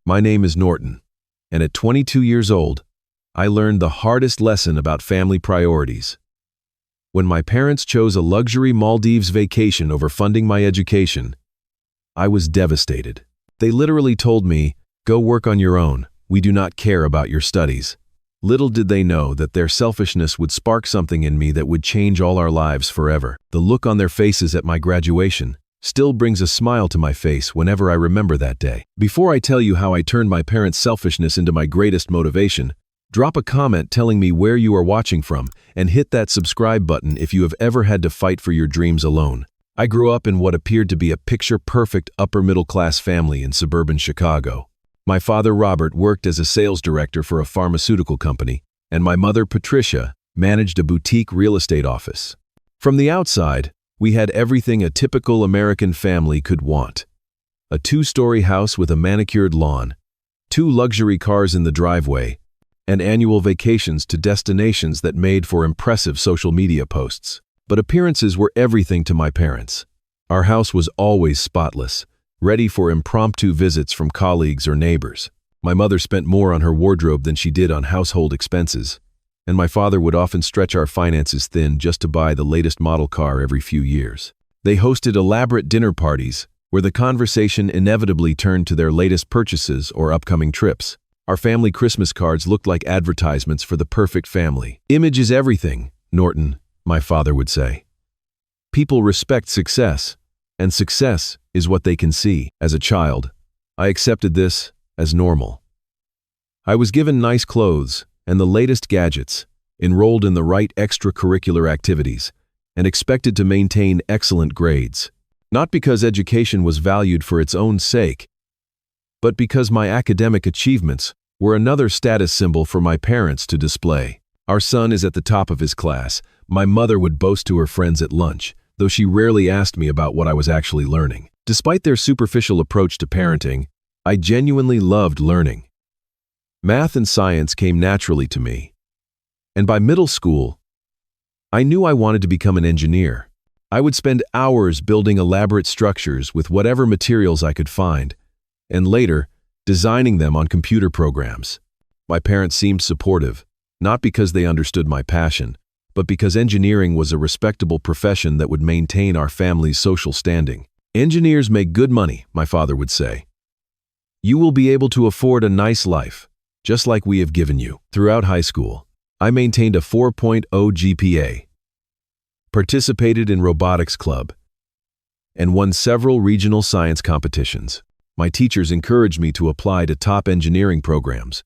My name is Norton, and at 22 years old, I learned the hardest lesson about family priorities. When my parents chose a luxury Maldives vacation over funding my education, I was devastated. They literally told me, "Go work on your own. We do not care about your studies." Little did they know that their selfishness would spark something in me that would change all our lives forever. The look on their faces at my graduation still brings a smile to my face whenever I remember that day. Before I tell you how I turned my parents' selfishness into my greatest motivation, drop a comment telling me where you are watching from and hit that subscribe button if you have ever had to fight for your dreams alone. I grew up in what appeared to be a picture-perfect upper-middle-class family in suburban Chicago. My father, Robert, worked as a sales director for a pharmaceutical company, and my mother, Patricia, managed a boutique real estate office. From the outside, we had everything a typical American family could want. A 2-story house with a manicured lawn, 2 luxury cars in the driveway, and annual vacations to destinations that made for impressive social media posts. But appearances were everything to my parents. Our house was always spotless, ready for impromptu visits from colleagues or neighbors. My mother spent more on her wardrobe than she did on household expenses, and my father would often stretch our finances thin just to buy the latest model car every few years. They hosted elaborate dinner parties where the conversation inevitably turned to their latest purchases or upcoming trips. Our family Christmas cards looked like advertisements for the perfect family. "Image is everything, Norton," my father would say. "People respect success, and success is what they can see." As a child, I accepted this as normal. I was given nice clothes and the latest gadgets, enrolled in the right extracurricular activities, and expected to maintain excellent grades. Not because education was valued for its own sake, but because my academic achievements were another status symbol for my parents to display. "Our son is at the top of his class," my mother would boast to her friends at lunch, though she rarely asked me about what I was actually learning. Despite their superficial approach to parenting, I genuinely loved learning. Math and science came naturally to me, and by middle school, I knew I wanted to become an engineer. I would spend hours building elaborate structures with whatever materials I could find, and later, designing them on computer programs. My parents seemed supportive, not because they understood my passion, but because engineering was a respectable profession that would maintain our family's social standing. "Engineers make good money," my father would say. "You will be able to afford a nice life, just like we have given you." Throughout high school, I maintained a 4.0 GPA, participated in robotics club, and won several regional science competitions. My teachers encouraged me to apply to top engineering programs,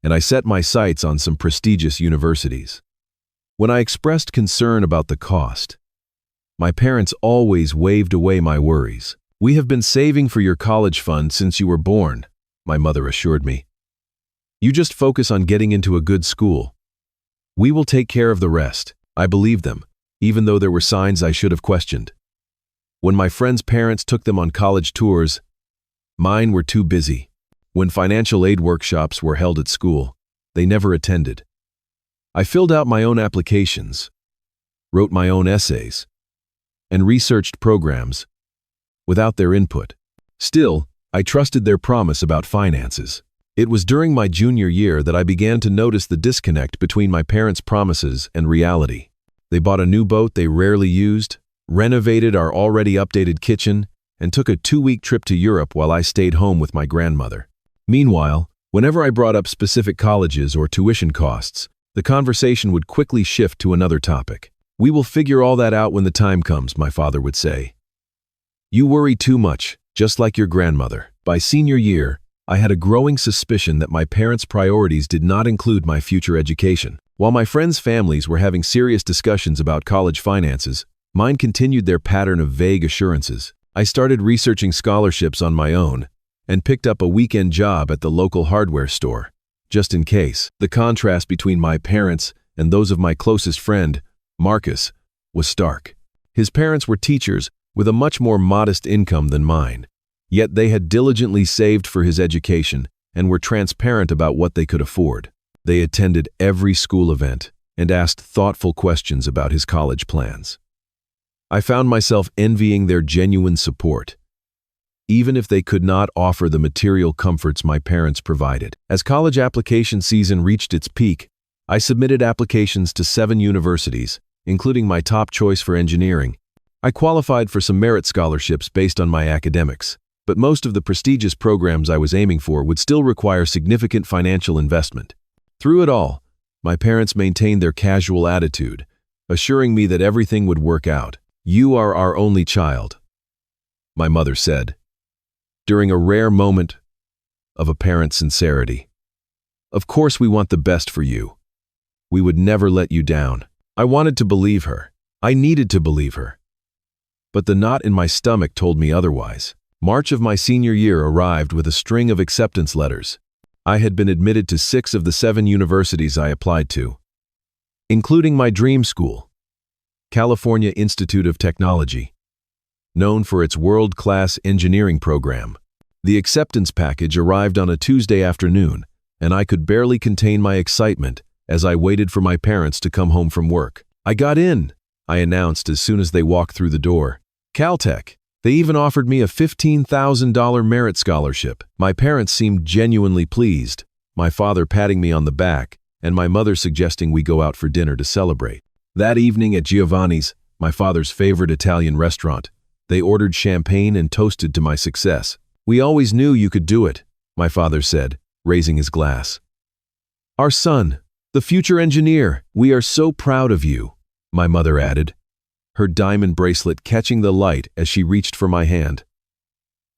and I set my sights on some prestigious universities. When I expressed concern about the cost, my parents always waved away my worries. "We have been saving for your college fund since you were born," my mother assured me. "You just focus on getting into a good school. We will take care of the rest." I believed them, even though there were signs I should have questioned. When my friends' parents took them on college tours, mine were too busy. When financial aid workshops were held at school, they never attended. I filled out my own applications, wrote my own essays, and researched programs without their input. Still, I trusted their promise about finances. It was during my junior year that I began to notice the disconnect between my parents' promises and reality. They bought a new boat they rarely used, renovated our already updated kitchen, and took a 2-week trip to Europe while I stayed home with my grandmother. Meanwhile, whenever I brought up specific colleges or tuition costs, the conversation would quickly shift to another topic. "We will figure all that out when the time comes," my father would say. "You worry too much, just like your grandmother." By senior year, I had a growing suspicion that my parents' priorities did not include my future education. While my friends' families were having serious discussions about college finances, mine continued their pattern of vague assurances. I started researching scholarships on my own and picked up a weekend job at the local hardware store, just in case. The contrast between my parents and those of my closest friend, Marcus, was stark. His parents were teachers with a much more modest income than mine, yet they had diligently saved for his education and were transparent about what they could afford. They attended every school event and asked thoughtful questions about his college plans. I found myself envying their genuine support. even if they could not offer the material comforts my parents provided. As college application season reached its peak, I submitted applications to 7 universities, including my top choice for engineering. I qualified for some merit scholarships based on my academics, but most of the prestigious programs I was aiming for would still require significant financial investment. Through it all, my parents maintained their casual attitude, assuring me that everything would work out. "You are our only child," my mother said, during a rare moment of apparent sincerity. "Of course we want the best for you. We would never let you down." I wanted to believe her. I needed to believe her. But the knot in my stomach told me otherwise. March of my senior year arrived with a string of acceptance letters. I had been admitted to 6 of the 7 universities I applied to, including my dream school, California Institute of Technology, known for its world-class engineering program. The acceptance package arrived on a Tuesday afternoon, and I could barely contain my excitement as I waited for my parents to come home from work. "I got in," I announced as soon as they walked through the door. "Caltech. They even offered me a $15,000 merit scholarship." My parents seemed genuinely pleased, my father patting me on the back, and my mother suggesting we go out for dinner to celebrate. That evening at Giovanni's, my father's favorite Italian restaurant, they ordered champagne and toasted to my success. "We always knew you could do it," my father said, raising his glass. "Our son, the future engineer, we are so proud of you," my mother added, her diamond bracelet catching the light as she reached for my hand.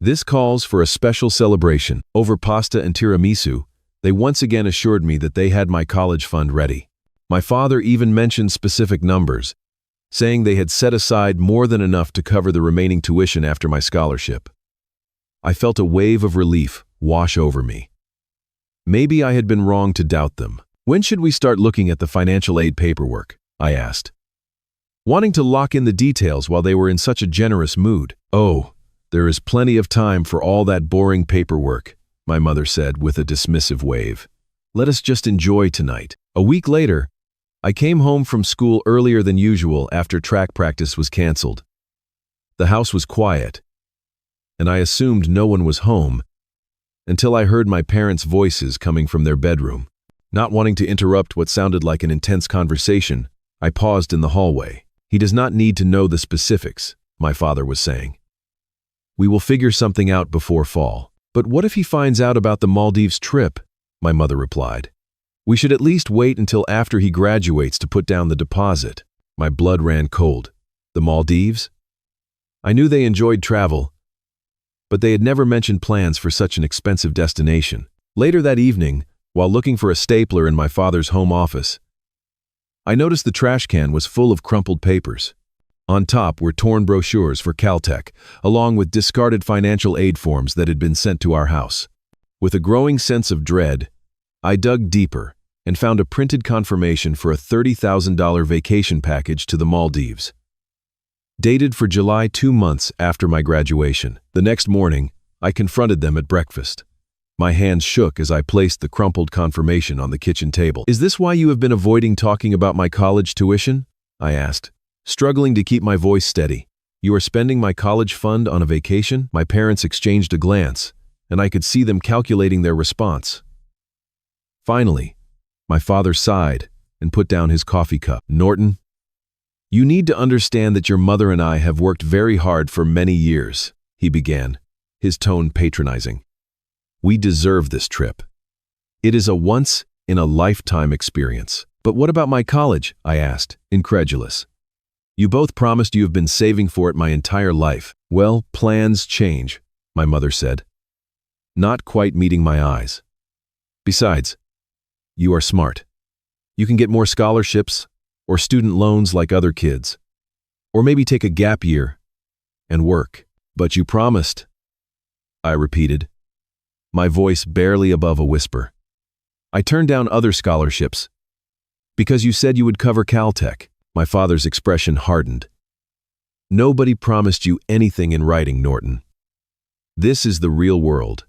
"This calls for a special celebration." Over pasta and tiramisu, they once again assured me that they had my college fund ready. My father even mentioned specific numbers, saying they had set aside more than enough to cover the remaining tuition after my scholarship. I felt a wave of relief wash over me. Maybe I had been wrong to doubt them. "When should we start looking at the financial aid paperwork?" I asked, wanting to lock in the details while they were in such a generous mood. "Oh, there is plenty of time for all that boring paperwork," my mother said with a dismissive wave. "Let us just enjoy tonight." A week later, I came home from school earlier than usual after track practice was canceled. The house was quiet, and I assumed no one was home until I heard my parents' voices coming from their bedroom. Not wanting to interrupt what sounded like an intense conversation, I paused in the hallway. "He does not need to know the specifics," my father was saying. "We will figure something out before fall." "But what if he finds out about the Maldives trip?" my mother replied. "We should at least wait until after he graduates to put down the deposit." My blood ran cold. The Maldives? I knew they enjoyed travel, but they had never mentioned plans for such an expensive destination. Later that evening, while looking for a stapler in my father's home office, I noticed the trash can was full of crumpled papers. On top were torn brochures for Caltech, along with discarded financial aid forms that had been sent to our house. With a growing sense of dread, I dug deeper and found a printed confirmation for a $30,000 vacation package to the Maldives, dated for July, 2 months after my graduation. The next morning, I confronted them at breakfast. My hands shook as I placed the crumpled confirmation on the kitchen table. "Is this why you have been avoiding talking about my college tuition?" I asked, struggling to keep my voice steady. "You are spending my college fund on a vacation?" My parents exchanged a glance, and I could see them calculating their response. Finally, my father sighed and put down his coffee cup. "Norton, you need to understand that your mother and I have worked very hard for many years," he began, his tone patronizing. "We deserve this trip. It is a once-in-a-lifetime experience." "But what about my college?" I asked, incredulous. "You both promised you have been saving for it my entire life." "Well, plans change," my mother said, not quite meeting my eyes. "Besides, you are smart. You can get more scholarships or student loans like other kids, or maybe take a gap year and work." "But you promised," I repeated, my voice barely above a whisper. "I turned down other scholarships because you said you would cover Caltech." My father's expression hardened. "Nobody promised you anything in writing, Norton. This is the real world.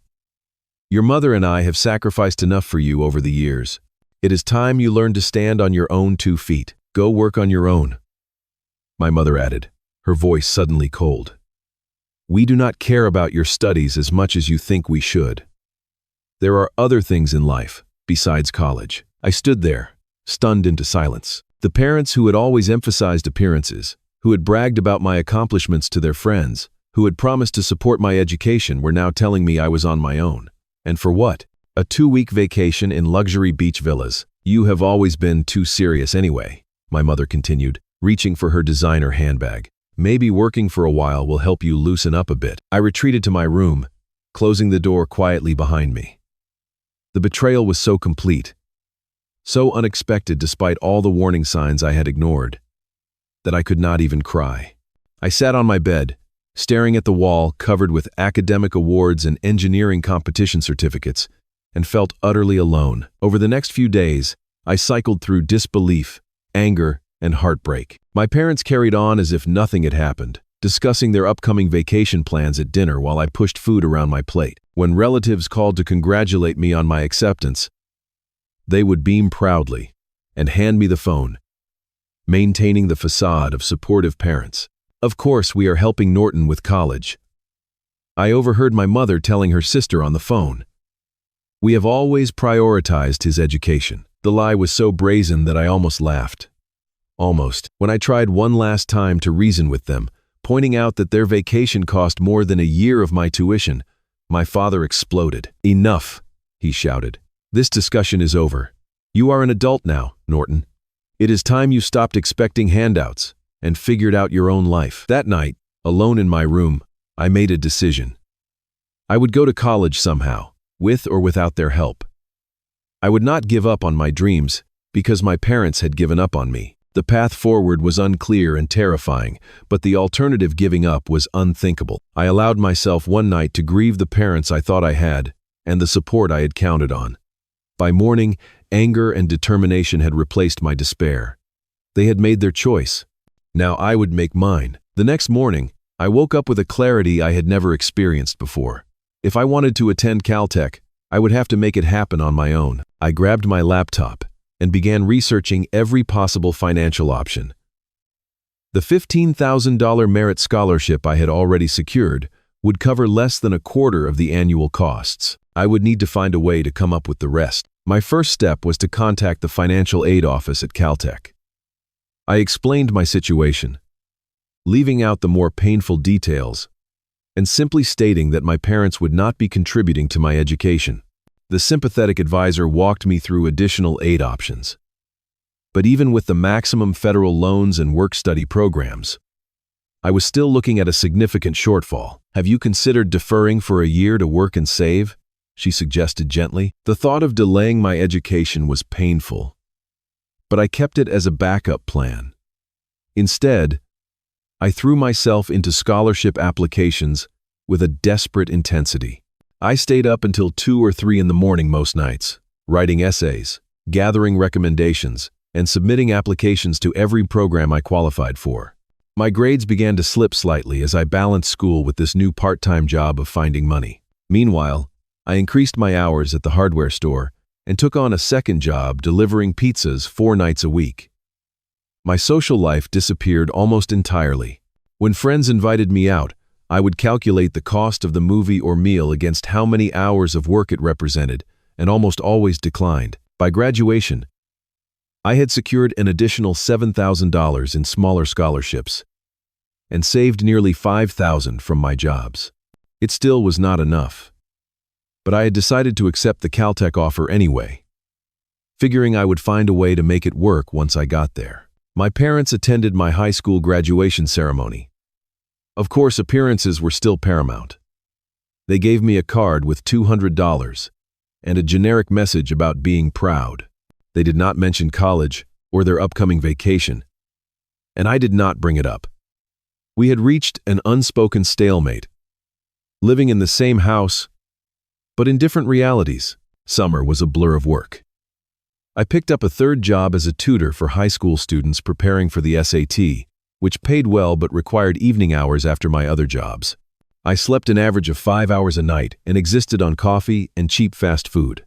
Your mother and I have sacrificed enough for you over the years. It is time you learned to stand on your own 2 feet. Go work on your own," my mother added, her voice suddenly cold. We do not care about your studies as much as you think we should. There are other things in life, besides college. I stood there, stunned into silence. The parents who had always emphasized appearances, who had bragged about my accomplishments to their friends, who had promised to support my education were now telling me I was on my own. And for what? A 2-week vacation in luxury beach villas. You have always been too serious anyway, my mother continued, reaching for her designer handbag. Maybe working for a while will help you loosen up a bit. I retreated to my room, closing the door quietly behind me. The betrayal was so complete, so unexpected despite all the warning signs I had ignored, that I could not even cry. I sat on my bed, staring at the wall covered with academic awards and engineering competition certificates, and felt utterly alone. Over the next few days, I cycled through disbelief, anger, and heartbreak. My parents carried on as if nothing had happened, discussing their upcoming vacation plans at dinner while I pushed food around my plate. When relatives called to congratulate me on my acceptance, they would beam proudly and hand me the phone, maintaining the facade of supportive parents. Of course, we are helping Norton with college. I overheard my mother telling her sister on the phone. We have always prioritized his education. The lie was so brazen that I almost laughed. Almost. When I tried one last time to reason with them, pointing out that their vacation cost more than a year of my tuition, my father exploded. Enough, he shouted. This discussion is over. You are an adult now, Norton. It is time you stopped expecting handouts and figured out your own life. That night, alone in my room, I made a decision. I would go to college somehow, with or without their help. I would not give up on my dreams because my parents had given up on me. The path forward was unclear and terrifying, but the alternative, giving up, was unthinkable. I allowed myself one night to grieve the parents I thought I had and the support I had counted on. By morning, anger and determination had replaced my despair. They had made their choice. Now I would make mine. The next morning, I woke up with a clarity I had never experienced before. If I wanted to attend Caltech, I would have to make it happen on my own. I grabbed my laptop and began researching every possible financial option. The $15,000 merit scholarship I had already secured would cover less than a quarter of the annual costs. I would need to find a way to come up with the rest. My first step was to contact the financial aid office at Caltech. I explained my situation, leaving out the more painful details, and simply stating that my parents would not be contributing to my education. The sympathetic advisor walked me through additional aid options. But even with the maximum federal loans and work-study programs, I was still looking at a significant shortfall. Have you considered deferring for a year to work and save? She suggested gently. The thought of delaying my education was painful, but I kept it as a backup plan. Instead, I threw myself into scholarship applications with a desperate intensity. I stayed up until 2 or 3 in the morning most nights, writing essays, gathering recommendations, and submitting applications to every program I qualified for. My grades began to slip slightly as I balanced school with this new part-time job of finding money. Meanwhile, I increased my hours at the hardware store and took on a second job delivering pizzas 4 nights a week. My social life disappeared almost entirely. When friends invited me out, I would calculate the cost of the movie or meal against how many hours of work it represented, and almost always declined. By graduation, I had secured an additional $7,000 in smaller scholarships and saved nearly $5,000 from my jobs. It still was not enough, but I had decided to accept the Caltech offer anyway, figuring I would find a way to make it work once I got there. My parents attended my high school graduation ceremony. Of course, appearances were still paramount. They gave me a card with $200 and a generic message about being proud. They did not mention college or their upcoming vacation, and I did not bring it up. We had reached an unspoken stalemate, living in the same house, but in different realities. Summer was a blur of work. I picked up a third job as a tutor for high school students preparing for the SAT, which paid well but required evening hours after my other jobs. I slept an average of 5 hours a night and existed on coffee and cheap fast food.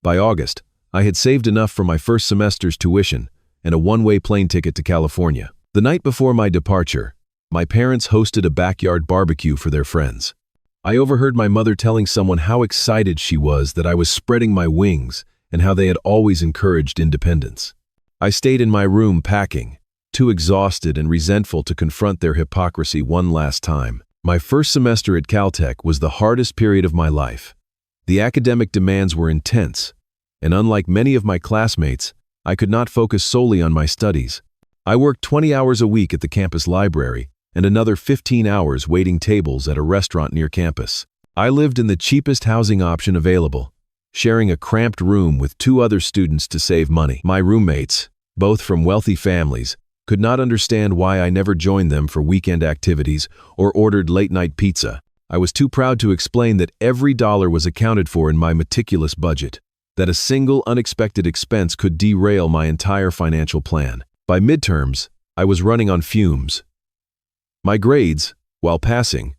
By August, I had saved enough for my first semester's tuition and a one-way plane ticket to California. The night before my departure, My parents hosted a backyard barbecue for their friends. I overheard my mother telling someone how excited she was that I was spreading my wings and how they had always encouraged independence. I stayed in my room packing, too exhausted and resentful to confront their hypocrisy one last time. My first semester at Caltech was the hardest period of my life. The academic demands were intense, and unlike many of my classmates, I could not focus solely on my studies. I worked 20 hours a week at the campus library and another 15 hours waiting tables at a restaurant near campus. I lived in the cheapest housing option available, sharing a cramped room with 2 other students to save money. My roommates, both from wealthy families, could not understand why I never joined them for weekend activities or ordered late-night pizza. I was too proud to explain that every dollar was accounted for in my meticulous budget, that a single unexpected expense could derail my entire financial plan. By midterms, I was running on fumes. My grades, while passing,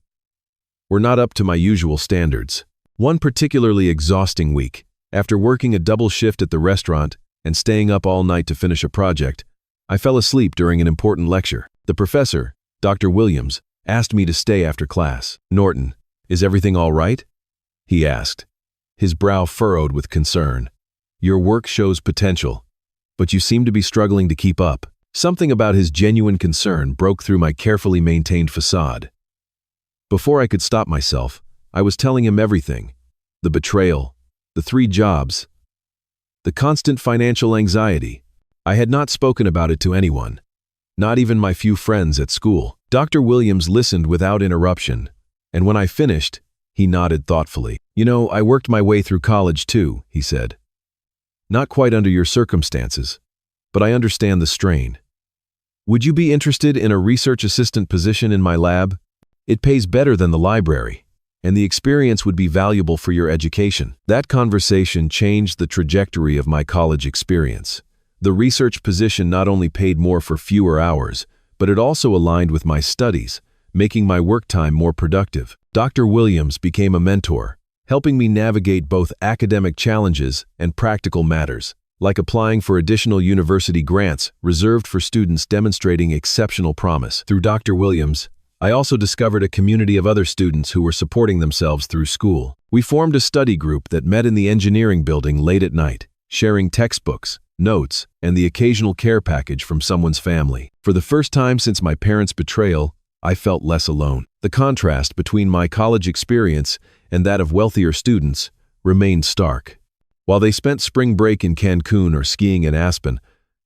were not up to my usual standards. One particularly exhausting week, after working a double shift at the restaurant and staying up all night to finish a project, I fell asleep during an important lecture. The professor, Dr. Williams, asked me to stay after class. "Norton, is everything all right?" he asked, his brow furrowed with concern. "Your work shows potential, but you seem to be struggling to keep up." Something about his genuine concern broke through my carefully maintained facade. Before I could stop myself, I was telling him everything: the betrayal, the 3 jobs, the constant financial anxiety. I had not spoken about it to anyone, not even my few friends at school. Dr. Williams listened without interruption, and when I finished, he nodded thoughtfully. "You know, I worked my way through college too," he said. "Not quite under your circumstances, but I understand the strain. Would you be interested in a research assistant position in my lab? It pays better than the library, and the experience would be valuable for your education." That conversation changed the trajectory of my college experience. The research position not only paid more for fewer hours, but it also aligned with my studies, making my work time more productive. Dr. Williams became a mentor, helping me navigate both academic challenges and practical matters, like applying for additional university grants reserved for students demonstrating exceptional promise. Through Dr. Williams, I also discovered a community of other students who were supporting themselves through school. We formed a study group that met in the engineering building late at night, sharing textbooks, notes, and the occasional care package from someone's family. For the first time since my parents' betrayal, I felt less alone. The contrast between my college experience and that of wealthier students remained stark. While they spent spring break in Cancun or skiing in Aspen,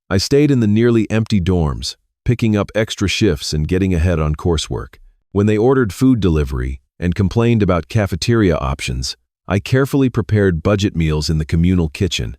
I stayed in the nearly empty dorms, picking up extra shifts and getting ahead on coursework. When they ordered food delivery and complained about cafeteria options, I carefully prepared budget meals in the communal kitchen,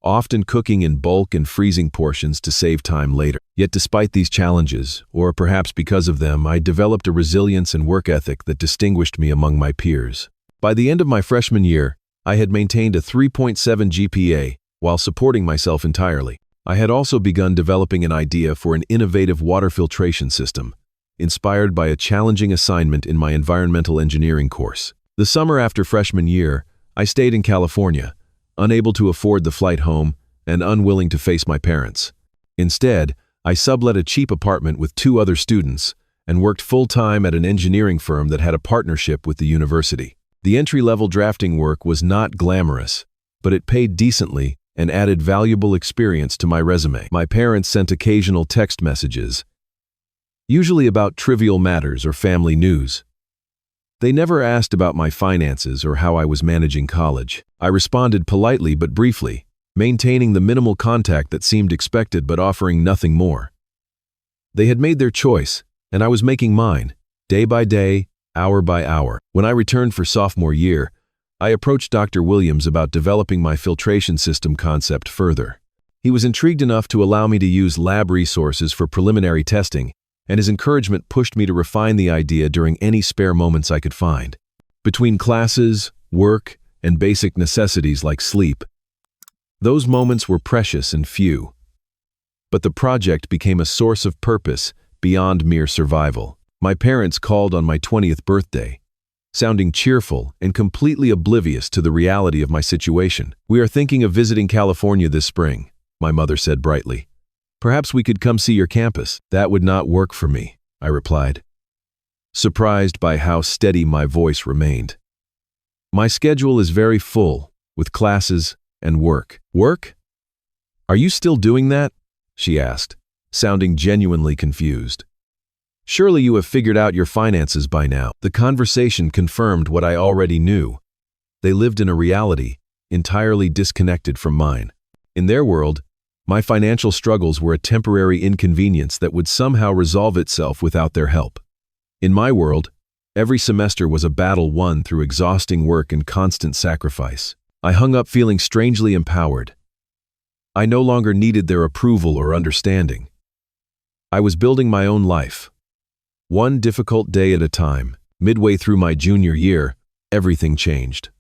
often cooking in bulk and freezing portions to save time later. Yet despite these challenges, or perhaps because of them, I developed a resilience and work ethic that distinguished me among my peers. By the end of my freshman year, I had maintained a 3.7 GPA while supporting myself entirely. I had also begun developing an idea for an innovative water filtration system, inspired by a challenging assignment in my environmental engineering course. The summer after freshman year, I stayed in California, unable to afford the flight home and unwilling to face my parents. Instead, I sublet a cheap apartment with 2 other students and worked full-time at an engineering firm that had a partnership with the university. The entry-level drafting work was not glamorous, but it paid decently and added valuable experience to my resume. My parents sent occasional text messages, usually about trivial matters or family news. They never asked about my finances or how I was managing college. I responded politely but briefly, maintaining the minimal contact that seemed expected but offering nothing more. They had made their choice, and I was making mine, day by day, hour by hour. When I returned for sophomore year, I approached Dr. Williams about developing my filtration system concept further. He was intrigued enough to allow me to use lab resources for preliminary testing, and his encouragement pushed me to refine the idea during any spare moments I could find. Between classes, work, and basic necessities like sleep, those moments were precious and few. But the project became a source of purpose beyond mere survival. My parents called on my 20th birthday, sounding cheerful and completely oblivious to the reality of my situation. "We are thinking of visiting California this spring," my mother said brightly. "Perhaps we could come see your campus." That would not work for me. I replied, surprised by how steady my voice remained. My schedule is very full, with classes and work. Work? Are you still doing that? She asked, sounding genuinely confused. Surely you have figured out your finances by now. The conversation confirmed what I already knew. They lived in a reality entirely disconnected from mine. In their world, my financial struggles were a temporary inconvenience that would somehow resolve itself without their help. In my world, every semester was a battle won through exhausting work and constant sacrifice. I hung up feeling strangely empowered. I no longer needed their approval or understanding. I was building my own life. One difficult day at a time. Midway through my junior year, everything changed.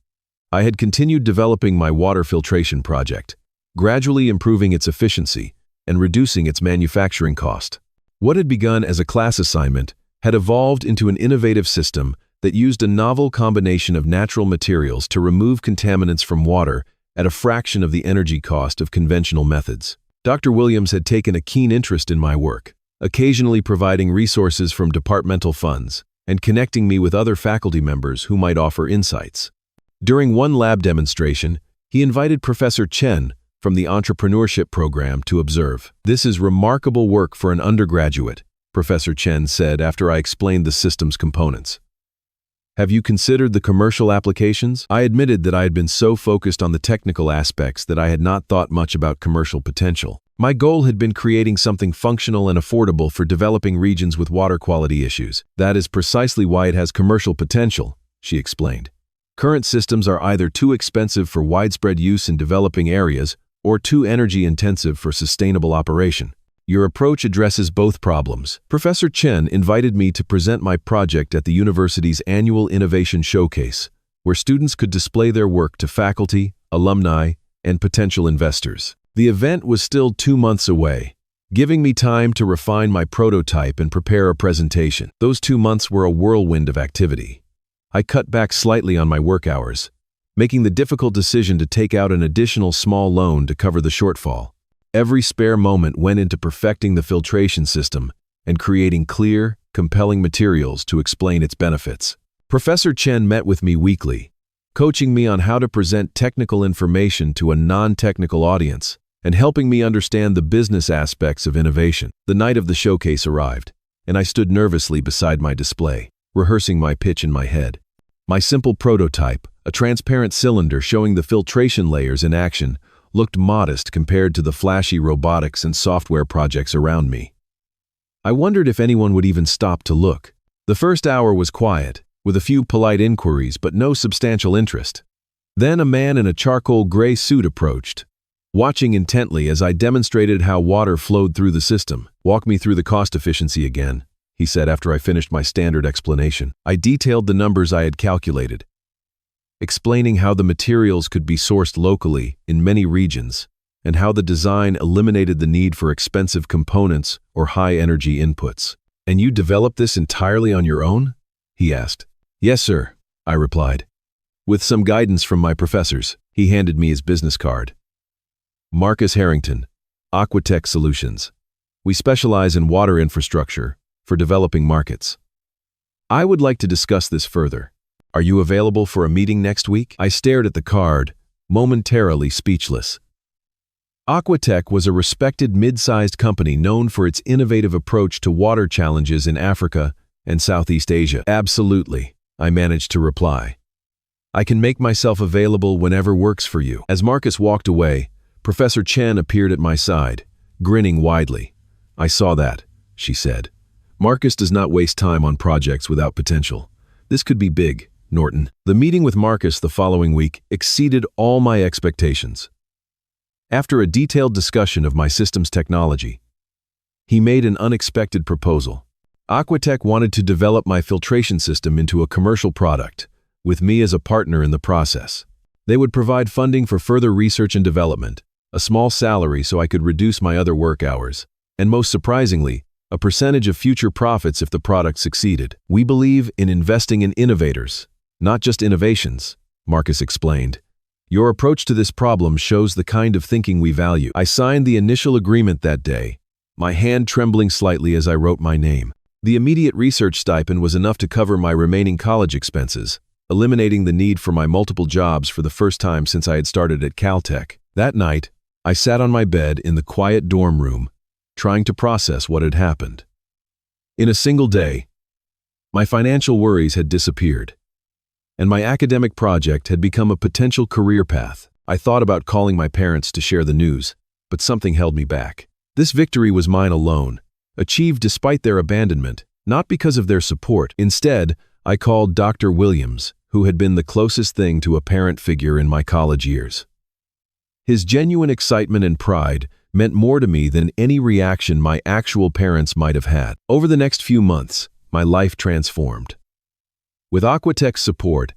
I had continued developing my water filtration project, gradually improving its efficiency and reducing its manufacturing cost. What had begun as a class assignment had evolved into an innovative system that used a novel combination of natural materials to remove contaminants from water at a fraction of the energy cost of conventional methods. Dr. Williams had taken a keen interest in my work, occasionally providing resources from departmental funds and connecting me with other faculty members who might offer insights. During one lab demonstration, he invited Professor Chen from the entrepreneurship program to observe. "This is remarkable work for an undergraduate," Professor Chen said after I explained the system's components. "Have you considered the commercial applications?" I admitted that I had been so focused on the technical aspects that I had not thought much about commercial potential. My goal had been creating something functional and affordable for developing regions with water quality issues. "That is precisely why it has commercial potential," she explained. "Current systems are either too expensive for widespread use in developing areas or too energy-intensive for sustainable operation. Your approach addresses both problems." Professor Chen invited me to present my project at the university's annual Innovation Showcase, where students could display their work to faculty, alumni, and potential investors. The event was still 2 months away, giving me time to refine my prototype and prepare a presentation. Those 2 months were a whirlwind of activity. I cut back slightly on my work hours, making the difficult decision to take out an additional small loan to cover the shortfall. Every spare moment went into perfecting the filtration system and creating clear, compelling materials to explain its benefits. Professor Chen met with me weekly, coaching me on how to present technical information to a non-technical audience and helping me understand the business aspects of innovation. The night of the showcase arrived, and I stood nervously beside my display, rehearsing my pitch in my head. My simple prototype, a transparent cylinder showing the filtration layers in action, looked modest compared to the flashy robotics and software projects around me. I wondered if anyone would even stop to look. The first hour was quiet, with a few polite inquiries but no substantial interest. Then a man in a charcoal gray suit approached, watching intently as I demonstrated how water flowed through the system. "Walk me through the cost efficiency again," he said after I finished my standard explanation. I detailed the numbers I had calculated, explaining how the materials could be sourced locally in many regions and how the design eliminated the need for expensive components or high-energy inputs. "And you developed this entirely on your own?" he asked. "Yes, sir," I replied. With some guidance from my professors, he handed me his business card. "Marcus Harrington, Aquatech Solutions. We specialize in water infrastructure for developing markets. I would like to discuss this further. Are you available for a meeting next week?" I stared at the card, momentarily speechless. Aquatech was a respected mid-sized company known for its innovative approach to water challenges in Africa and Southeast Asia. "Absolutely," I managed to reply. "I can make myself available whenever works for you." As Marcus walked away, Professor Chen appeared at my side, grinning widely. "I saw that," she said. "Marcus does not waste time on projects without potential. This could be big, Norton." The meeting with Marcus the following week exceeded all my expectations. After a detailed discussion of my system's technology, he made an unexpected proposal. Aquatech wanted to develop my filtration system into a commercial product, with me as a partner in the process. They would provide funding for further research and development, a small salary so I could reduce my other work hours, and most surprisingly, a percentage of future profits if the product succeeded. "We believe in investing in innovators, not just innovations," Marcus explained. "Your approach to this problem shows the kind of thinking we value." I signed the initial agreement that day, my hand trembling slightly as I wrote my name. The immediate research stipend was enough to cover my remaining college expenses, eliminating the need for my multiple jobs for the first time since I had started at Caltech. That night, I sat on my bed in the quiet dorm room, trying to process what had happened. In a single day, my financial worries had disappeared, and my academic project had become a potential career path. I thought about calling my parents to share the news, but something held me back. This victory was mine alone, achieved despite their abandonment, not because of their support. Instead, I called Dr. Williams, who had been the closest thing to a parent figure in my college years. His genuine excitement and pride meant more to me than any reaction my actual parents might have had. Over the next few months, my life transformed. With Aquatech's support,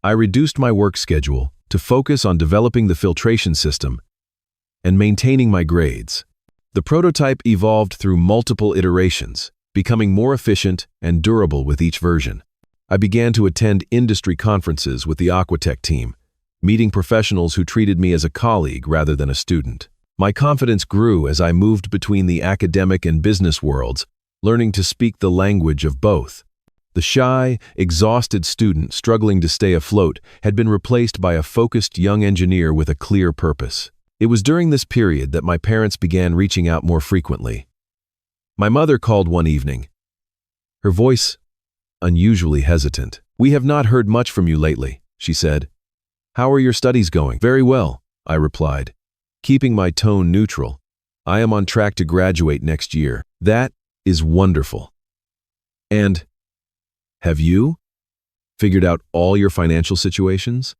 I reduced my work schedule to focus on developing the filtration system and maintaining my grades. The prototype evolved through multiple iterations, becoming more efficient and durable with each version. I began to attend industry conferences with the Aquatech team, meeting professionals who treated me as a colleague rather than a student. My confidence grew as I moved between the academic and business worlds, learning to speak the language of both. The shy, exhausted student struggling to stay afloat had been replaced by a focused young engineer with a clear purpose. It was during this period that my parents began reaching out more frequently. My mother called one evening, her voice unusually hesitant. "We have not heard much from you lately," she said. "How are your studies going?" "Very well," I replied, keeping my tone neutral. "I am on track to graduate next year." "That is wonderful. And have you figured out all your financial situations?"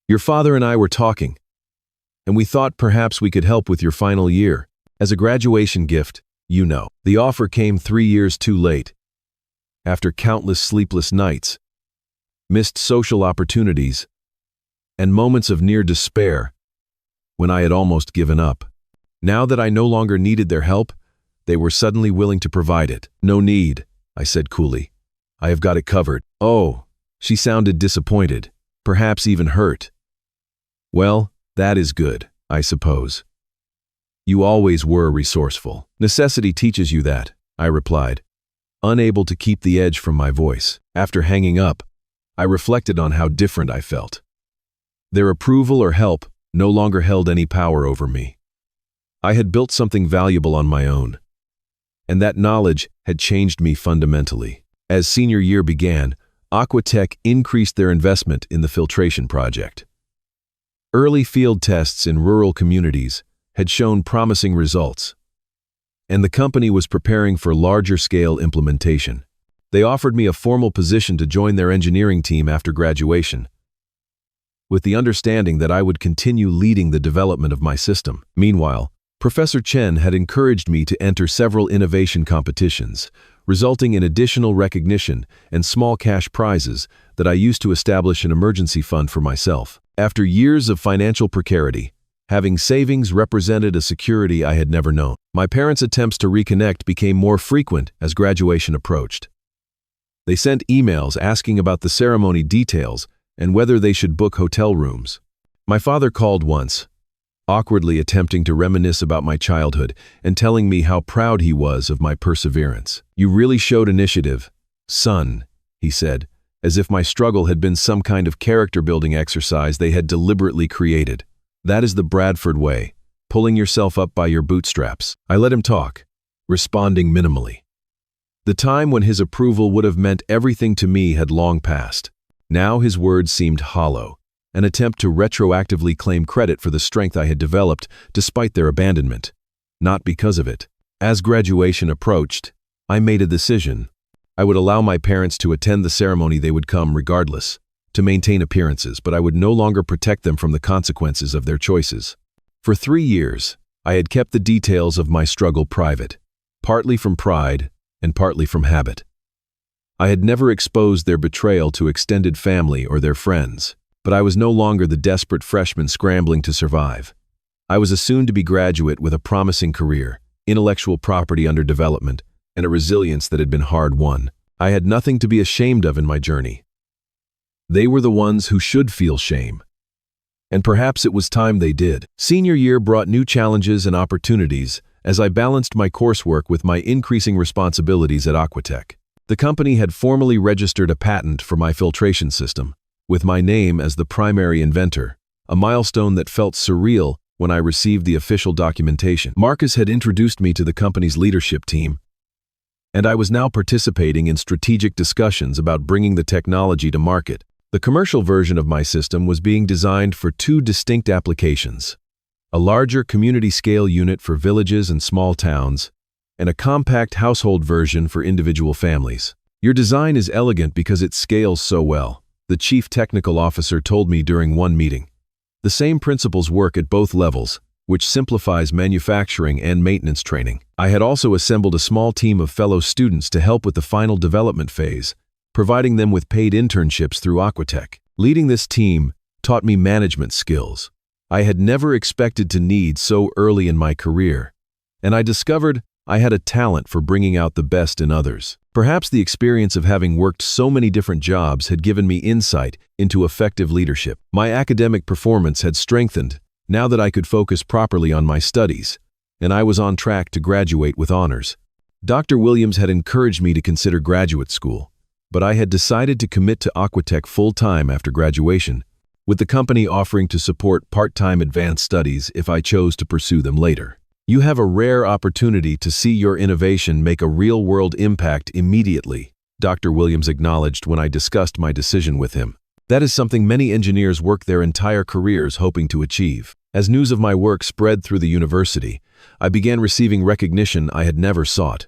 "Your father and I were talking, and we thought perhaps we could help with your final year. As a graduation gift, you know." The offer came 3 years too late. After countless sleepless nights, missed social opportunities, and moments of near despair, when I had almost given up. Now that I no longer needed their help, they were suddenly willing to provide it. "No need," I said coolly. "I have got it covered." "Oh," she sounded disappointed, perhaps even hurt. "Well, that is good, I suppose. You always were resourceful." "Necessity teaches you that," I replied, unable to keep the edge from my voice. After hanging up, I reflected on how different I felt. Their approval or help no longer held any power over me. I had built something valuable on my own, and that knowledge had changed me fundamentally. As senior year began, Aquatech increased their investment in the filtration project. Early field tests in rural communities had shown promising results, and the company was preparing for larger-scale implementation. They offered me a formal position to join their engineering team after graduation, with the understanding that I would continue leading the development of my system. Meanwhile, Professor Chen had encouraged me to enter several innovation competitions, resulting in additional recognition and small cash prizes that I used to establish an emergency fund for myself. After years of financial precarity, having savings represented a security I had never known. My parents' attempts to reconnect became more frequent as graduation approached. They sent emails asking about the ceremony details and whether they should book hotel rooms. My father called once, awkwardly attempting to reminisce about my childhood and telling me how proud he was of my perseverance. "You really showed initiative, son," he said, as if my struggle had been some kind of character-building exercise they had deliberately created. "That is the Bradford way, pulling yourself up by your bootstraps." I let him talk, responding minimally. The time when his approval would have meant everything to me had long passed. Now his words seemed hollow, an attempt to retroactively claim credit for the strength I had developed despite their abandonment, not because of it. As graduation approached, I made a decision. I would allow my parents to attend the ceremony. They would come regardless, to maintain appearances, but I would no longer protect them from the consequences of their choices. For 3 years, I had kept the details of my struggle private, partly from pride and partly from habit. I had never exposed their betrayal to extended family or their friends, but I was no longer the desperate freshman scrambling to survive. I was a soon-to-be graduate with a promising career, intellectual property under development, and a resilience that had been hard-won. I had nothing to be ashamed of in my journey. They were the ones who should feel shame. And perhaps it was time they did. Senior year brought new challenges and opportunities as I balanced my coursework with my increasing responsibilities at Aquatech. The company had formally registered a patent for my filtration system, with my name as the primary inventor, a milestone that felt surreal when I received the official documentation. Marcus had introduced me to the company's leadership team, and I was now participating in strategic discussions about bringing the technology to market. The commercial version of my system was being designed for two distinct applications: a larger community-scale unit for villages and small towns, and a compact household version for individual families. "Your design is elegant because it scales so well," the chief technical officer told me during one meeting. "The same principles work at both levels, which simplifies manufacturing and maintenance training." I had also assembled a small team of fellow students to help with the final development phase, providing them with paid internships through Aquatech. Leading this team taught me management skills I had never expected to need so early in my career, and I discovered I had a talent for bringing out the best in others. Perhaps the experience of having worked so many different jobs had given me insight into effective leadership. My academic performance had strengthened now that I could focus properly on my studies, and I was on track to graduate with honors. Dr. Williams had encouraged me to consider graduate school, but I had decided to commit to Aquatech full-time after graduation, with the company offering to support part-time advanced studies if I chose to pursue them later. "You have a rare opportunity to see your innovation make a real-world impact immediately," Dr. Williams acknowledged when I discussed my decision with him. "That is something many engineers work their entire careers hoping to achieve." As news of my work spread through the university, I began receiving recognition I had never sought.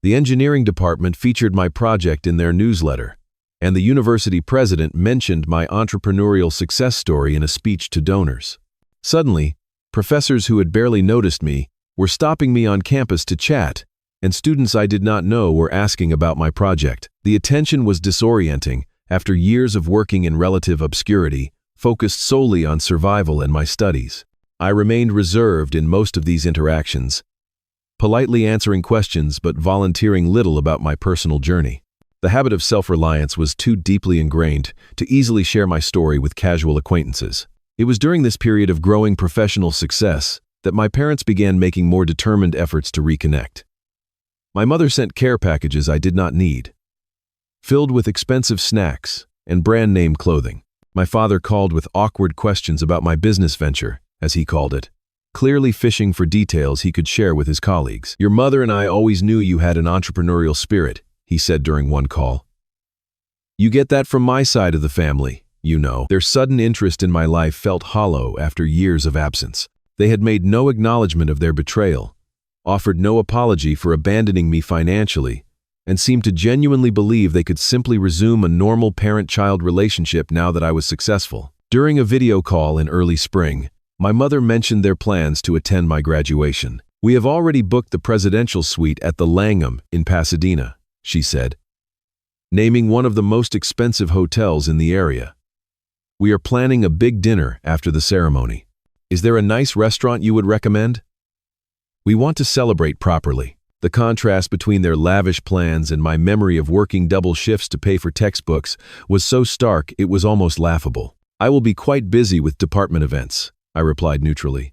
The engineering department featured my project in their newsletter, and the university president mentioned my entrepreneurial success story in a speech to donors. Suddenly, professors who had barely noticed me were stopping me on campus to chat, and students I did not know were asking about my project. The attention was disorienting after years of working in relative obscurity, focused solely on survival and my studies. I remained reserved in most of these interactions, politely answering questions but volunteering little about my personal journey. The habit of self-reliance was too deeply ingrained to easily share my story with casual acquaintances. It was during this period of growing professional success that my parents began making more determined efforts to reconnect. My mother sent care packages I did not need, filled with expensive snacks and brand-name clothing. My father called with awkward questions about my business venture, as he called it, clearly fishing for details he could share with his colleagues. "Your mother and I always knew you had an entrepreneurial spirit," he said during one call. "You get that from my side of the family, you know." Their sudden interest in my life felt hollow after years of absence. They had made no acknowledgement of their betrayal, offered no apology for abandoning me financially, and seemed to genuinely believe they could simply resume a normal parent-child relationship now that I was successful. During a video call in early spring, my mother mentioned their plans to attend my graduation. "We have already booked the presidential suite at the Langham in Pasadena," she said, naming one of the most expensive hotels in the area. "We are planning a big dinner after the ceremony. Is there a nice restaurant you would recommend? We want to celebrate properly." The contrast between their lavish plans and my memory of working double shifts to pay for textbooks was so stark it was almost laughable. "I will be quite busy with department events," I replied neutrally.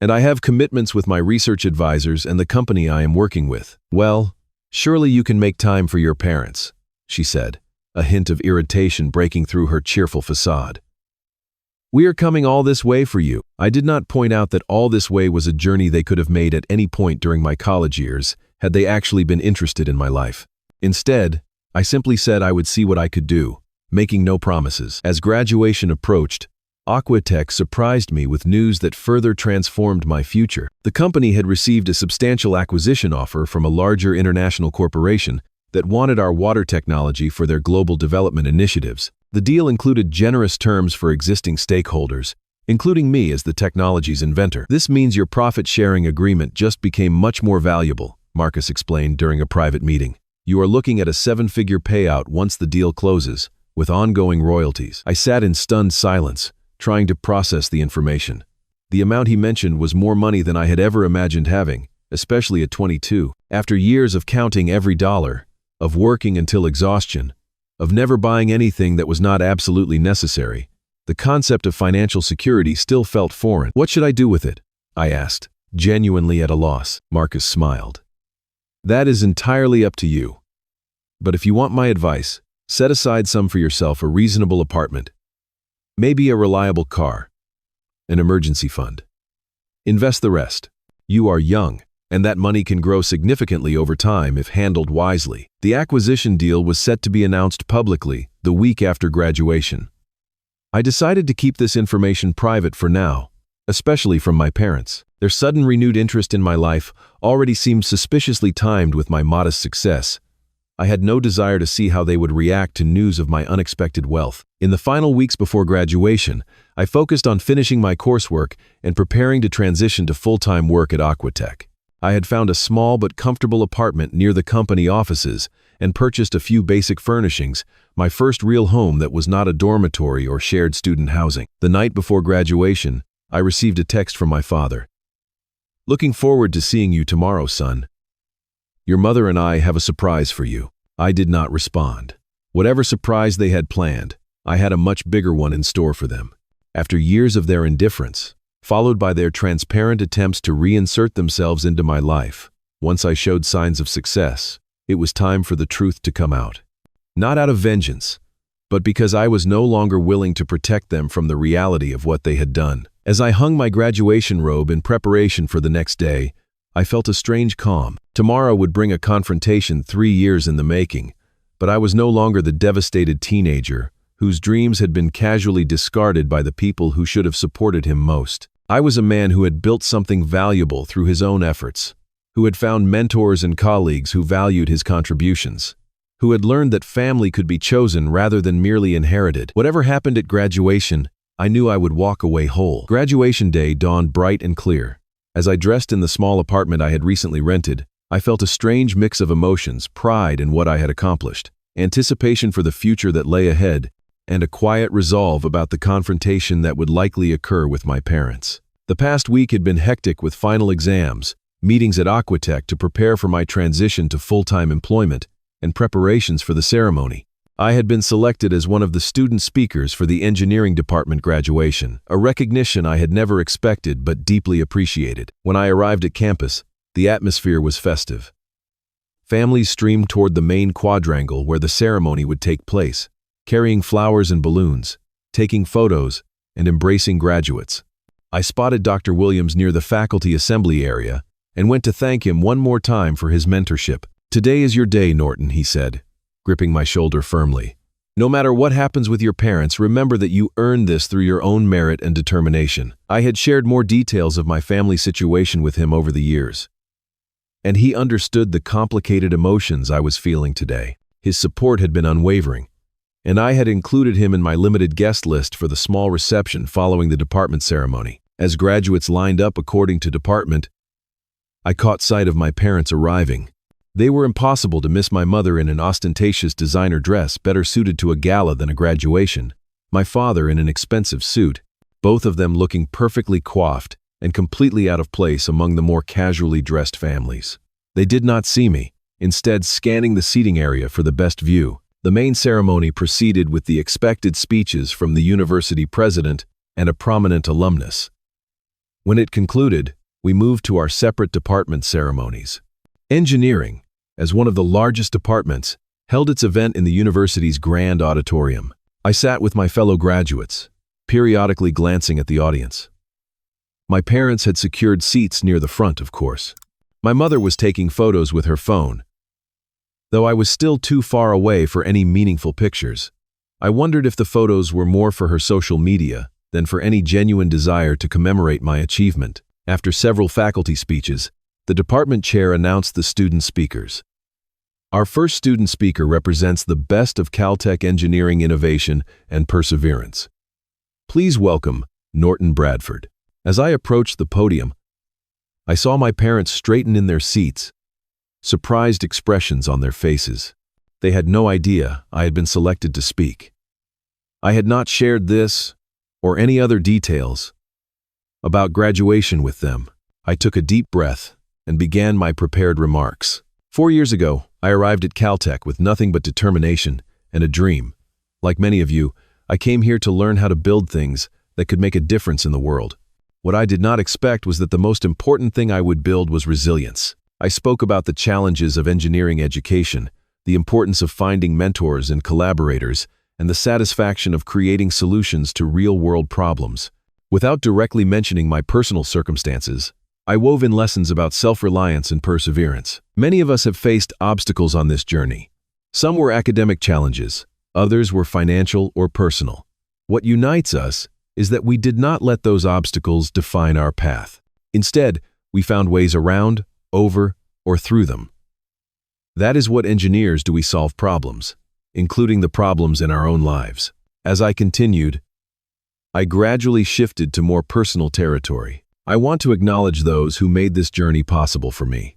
"And I have commitments with my research advisors and the company I am working with." "Well, surely you can make time for your parents," she said, a hint of irritation breaking through her cheerful facade. "We are coming all this way for you." I did not point out that all this way was a journey they could have made at any point during my college years had they actually been interested in my life. Instead, I simply said I would see what I could do, making no promises. As graduation approached, Aquatech surprised me with news that further transformed my future. The company had received a substantial acquisition offer from a larger international corporation that wanted our water technology for their global development initiatives. The deal included generous terms for existing stakeholders, including me as the technology's inventor. "This means your profit-sharing agreement just became much more valuable," Marcus explained during a private meeting. "You are looking at a 7-figure payout once the deal closes, with ongoing royalties." I sat in stunned silence, trying to process the information. The amount he mentioned was more money than I had ever imagined having, especially at 22. After years of counting every dollar, of working until exhaustion, of never buying anything that was not absolutely necessary, the concept of financial security still felt foreign. "What should I do with it?" I asked, genuinely at a loss. Marcus smiled. That is entirely up to you. But if you want my advice, set aside some for yourself, a reasonable apartment, maybe a reliable car, an emergency fund. Invest the rest. You are young, and that money can grow significantly over time if handled wisely. The acquisition deal was set to be announced publicly the week after graduation. I decided to keep this information private for now, especially from my parents. Their sudden renewed interest in my life already seemed suspiciously timed with my modest success. I had no desire to see how they would react to news of my unexpected wealth. In the final weeks before graduation, I focused on finishing my coursework and preparing to transition to full-time work at Aquatech. I had found a small but comfortable apartment near the company offices and purchased a few basic furnishings, my first real home that was not a dormitory or shared student housing. The night before graduation, I received a text from my father. Looking forward to seeing you tomorrow, son. Your mother and I have a surprise for you. I did not respond. Whatever surprise they had planned, I had a much bigger one in store for them. After years of their indifference, followed by their transparent attempts to reinsert themselves into my life, once I showed signs of success, it was time for the truth to come out. Not out of vengeance, but because I was no longer willing to protect them from the reality of what they had done. As I hung my graduation robe in preparation for the next day, I felt a strange calm. Tomorrow would bring a confrontation 3 years in the making, but I was no longer the devastated teenager whose dreams had been casually discarded by the people who should have supported him most. I was a man who had built something valuable through his own efforts, who had found mentors and colleagues who valued his contributions, who had learned that family could be chosen rather than merely inherited. Whatever happened at graduation, I knew I would walk away whole. Graduation day dawned bright and clear. As I dressed in the small apartment I had recently rented, I felt a strange mix of emotions, pride in what I had accomplished, anticipation for the future that lay ahead, and a quiet resolve about the confrontation that would likely occur with my parents. The past week had been hectic with final exams, meetings at Aquatech to prepare for my transition to full-time employment, and preparations for the ceremony. I had been selected as one of the student speakers for the engineering department graduation, a recognition I had never expected but deeply appreciated. When I arrived at campus, the atmosphere was festive. Families streamed toward the main quadrangle where the ceremony would take place, carrying flowers and balloons, taking photos, and embracing graduates. I spotted Dr. Williams near the faculty assembly area and went to thank him one more time for his mentorship. "Today is your day, Norton," he said, gripping my shoulder firmly. "No matter what happens with your parents, remember that you earned this through your own merit and determination." I had shared more details of my family situation with him over the years, and he understood the complicated emotions I was feeling today. His support had been unwavering, and I had included him in my limited guest list for the small reception following the department ceremony. As graduates lined up according to department, I caught sight of my parents arriving. They were impossible to miss, my mother in an ostentatious designer dress better suited to a gala than a graduation, my father in an expensive suit, both of them looking perfectly coiffed and completely out of place among the more casually dressed families. They did not see me, instead scanning the seating area for the best view. The main ceremony proceeded with the expected speeches from the university president and a prominent alumnus. When it concluded, we moved to our separate department ceremonies. Engineering, as one of the largest departments, held its event in the university's grand auditorium. I sat with my fellow graduates, periodically glancing at the audience. My parents had secured seats near the front, of course. My mother was taking photos with her phone. Though I was still too far away for any meaningful pictures, I wondered if the photos were more for her social media than for any genuine desire to commemorate my achievement. After several faculty speeches, the department chair announced the student speakers. Our first student speaker represents the best of Caltech engineering innovation and perseverance. Please welcome Norton Bradford. As I approached the podium, I saw my parents straighten in their seats, surprised expressions on their faces. They had no idea I had been selected to speak. I had not shared this or any other details about graduation with them. I took a deep breath and began my prepared remarks. 4 years ago, I arrived at Caltech with nothing but determination and a dream. Like many of you, I came here to learn how to build things that could make a difference in the world. What I did not expect was that the most important thing I would build was resilience. I spoke about the challenges of engineering education, the importance of finding mentors and collaborators, and the satisfaction of creating solutions to real-world problems. Without directly mentioning my personal circumstances, I wove in lessons about self-reliance and perseverance. Many of us have faced obstacles on this journey. Some were academic challenges, others were financial or personal. What unites us is that we did not let those obstacles define our path. Instead, we found ways around, over, or through them. That is what engineers do. We solve problems, including the problems in our own lives. As I continued, I gradually shifted to more personal territory. I want to acknowledge those who made this journey possible for me.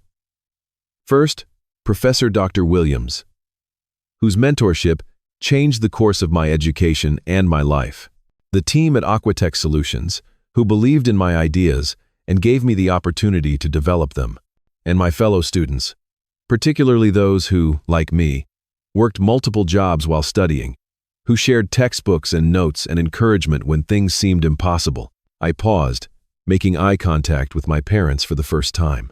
First, Professor Dr. Williams, whose mentorship changed the course of my education and my life. The team at Aquatech Solutions, who believed in my ideas and gave me the opportunity to develop them. And my fellow students, particularly those who, like me, worked multiple jobs while studying, who shared textbooks and notes and encouragement when things seemed impossible. I paused, making eye contact with my parents for the first time.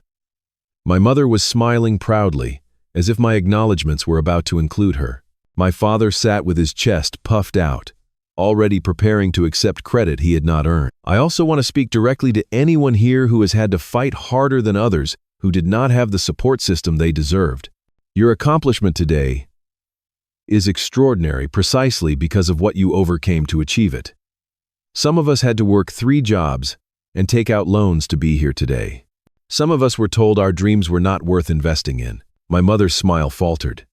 My mother was smiling proudly, as if my acknowledgments were about to include her. My father sat with his chest puffed out, already preparing to accept credit he had not earned. I also want to speak directly to anyone here who has had to fight harder than others who did not have the support system they deserved. Your accomplishment today is extraordinary precisely because of what you overcame to achieve it. Some of us had to work 3 jobs and take out loans to be here today. Some of us were told our dreams were not worth investing in. My mother's smile faltered.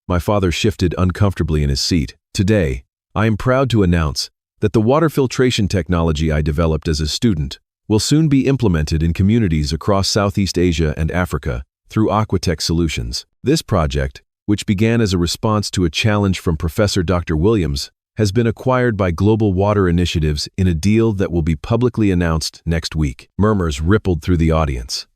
My father shifted uncomfortably in his seat. Today, I am proud to announce that the water filtration technology I developed as a student will soon be implemented in communities across Southeast Asia and Africa through Aquatech Solutions. This project, which began as a response to a challenge from Professor Dr. Williams, has been acquired by Global Water Initiatives in a deal that will be publicly announced next week. Murmurs rippled through the audience.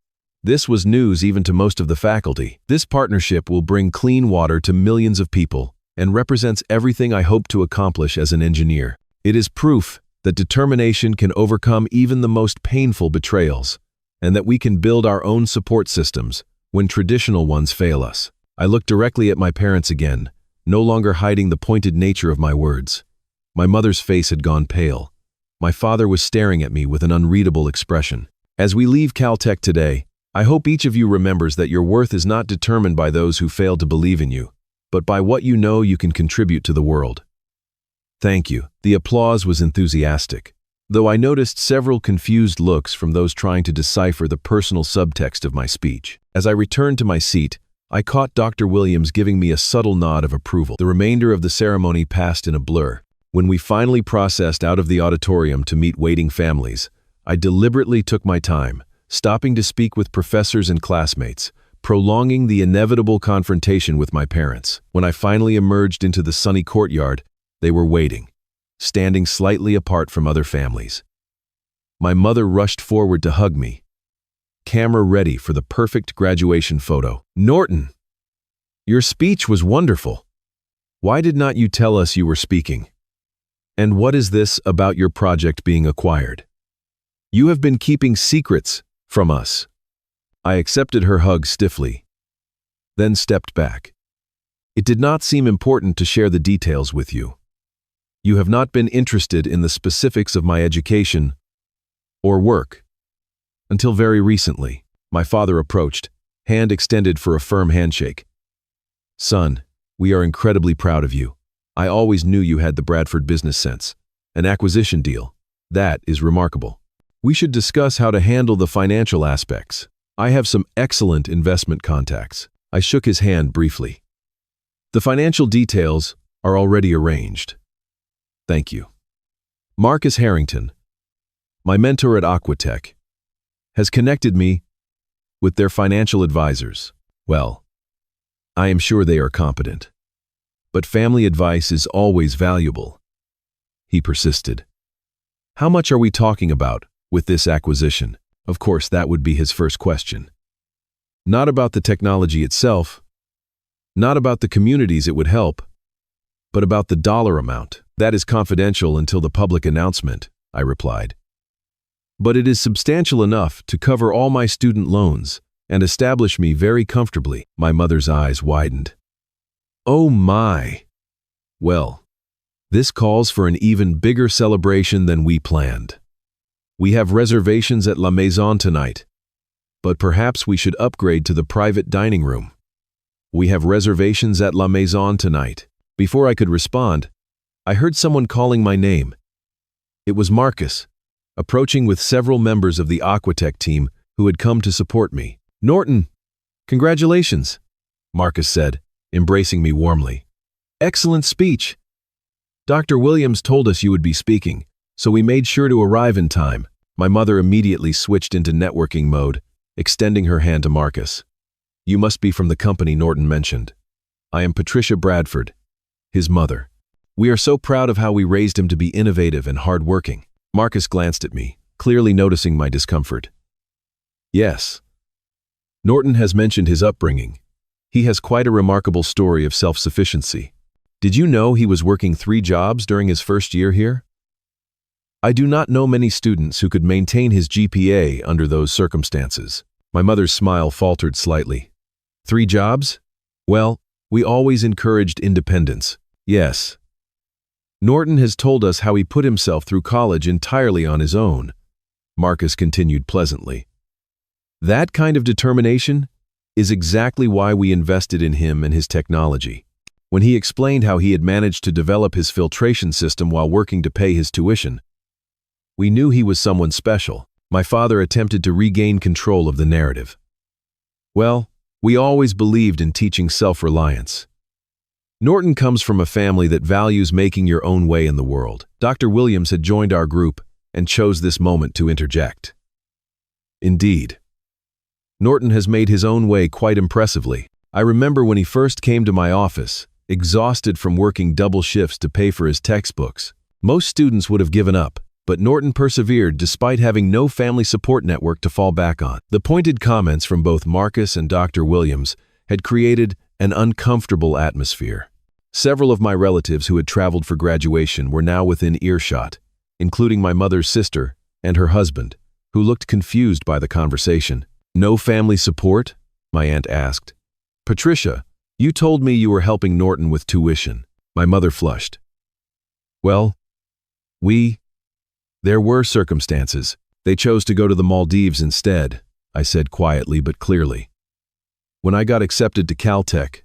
This was news even to most of the faculty. This partnership will bring clean water to millions of people and represents everything I hope to accomplish as an engineer. It is proof that determination can overcome even the most painful betrayals, and that we can build our own support systems when traditional ones fail us. I looked directly at my parents again, no longer hiding the pointed nature of my words. My mother's face had gone pale. My father was staring at me with an unreadable expression. As we leave Caltech today, I hope each of you remembers that your worth is not determined by those who failed to believe in you, but by what you know you can contribute to the world. Thank you. The applause was enthusiastic, though I noticed several confused looks from those trying to decipher the personal subtext of my speech. As I returned to my seat, I caught Dr. Williams giving me a subtle nod of approval. The remainder of the ceremony passed in a blur. When we finally processed out of the auditorium to meet waiting families, I deliberately took my time, stopping to speak with professors and classmates, prolonging the inevitable confrontation with my parents. When I finally emerged into the sunny courtyard, they were waiting, standing slightly apart from other families. My mother rushed forward to hug me, camera ready for the perfect graduation photo. Norton, your speech was wonderful. Why did not you tell us you were speaking? And what is this about your project being acquired? You have been keeping secrets from us. I accepted her hug stiffly, then stepped back. It did not seem important to share the details with you. You have not been interested in the specifics of my education or work. Until very recently, my father approached, hand extended for a firm handshake. Son, we are incredibly proud of you. I always knew you had the Bradford business sense. An acquisition deal. That is remarkable. We should discuss how to handle the financial aspects. I have some excellent investment contacts. I shook his hand briefly. The financial details are already arranged. Thank you. Marcus Harrington, my mentor at Aquatech, has connected me with their financial advisors. Well, I am sure they are competent. But family advice is always valuable. He persisted. How much are we talking about with this acquisition? Of course, that would be his first question. Not about the technology itself, not about the communities it would help, but about the dollar amount. That is confidential until the public announcement, I replied. but it is substantial enough to cover all my student loans and establish me very comfortably." My mother's eyes widened. "Oh my! Well, this calls for an even bigger celebration than we planned. We have reservations at La Maison tonight, but perhaps we should upgrade to the private dining room. We have reservations at La Maison tonight." Before I could respond, I heard someone calling my name. It was Marcus, approaching with several members of the Aquatech team who had come to support me. "Norton, congratulations," Marcus said, embracing me warmly. "Excellent speech. Dr. Williams told us you would be speaking, so we made sure to arrive in time." My mother immediately switched into networking mode, extending her hand to Marcus. "You must be from the company Norton mentioned. I am Patricia Bradford, his mother. We are so proud of how we raised him to be innovative and hardworking." Marcus glanced at me, clearly noticing my discomfort. "Yes. Norton has mentioned his upbringing. He has quite a remarkable story of self-sufficiency. Did you know he was working 3 jobs during his first year here? I do not know many students who could maintain his GPA under those circumstances." My mother's smile faltered slightly. 3 jobs? Well, we always encouraged independence. Yes. Norton has told us how he put himself through college entirely on his own," Marcus continued pleasantly. "That kind of determination is exactly why we invested in him and his technology. When he explained how he had managed to develop his filtration system while working to pay his tuition, we knew he was someone special." My father attempted to regain control of the narrative. "Well, we always believed in teaching self-reliance. Norton comes from a family that values making your own way in the world." Dr. Williams had joined our group and chose this moment to interject. "Indeed. Norton has made his own way quite impressively. I remember when he first came to my office, exhausted from working double shifts to pay for his textbooks. Most students would have given up, but Norton persevered despite having no family support network to fall back on." The pointed comments from both Marcus and Dr. Williams had created an uncomfortable atmosphere. Several of my relatives who had traveled for graduation were now within earshot, including my mother's sister and her husband, who looked confused by the conversation. "No family support?" my aunt asked. "Patricia, you told me you were helping Norton with tuition." My mother flushed. "Well, there were circumstances. They chose to go to the Maldives instead," I said quietly but clearly. "When I got accepted to Caltech,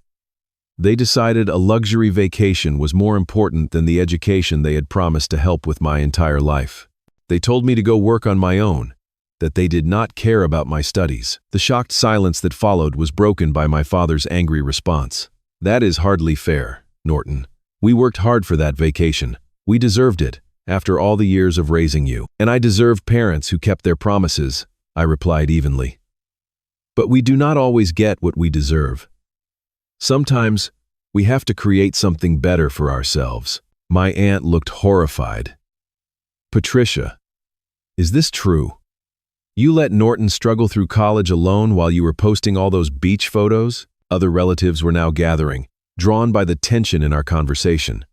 they decided a luxury vacation was more important than the education they had promised to help with my entire life. They told me to go work on my own, that they did not care about my studies." The shocked silence that followed was broken by my father's angry response. "That is hardly fair, Norton. We worked hard for that vacation. We deserved it, after all the years of raising you. And I deserve parents who kept their promises," I replied evenly. "But we do not always get what we deserve. Sometimes, we have to create something better for ourselves." My aunt looked horrified. "Patricia, is this true? You let Norton struggle through college alone while you were posting all those beach photos?" Other relatives were now gathering, drawn by the tension in our conversation.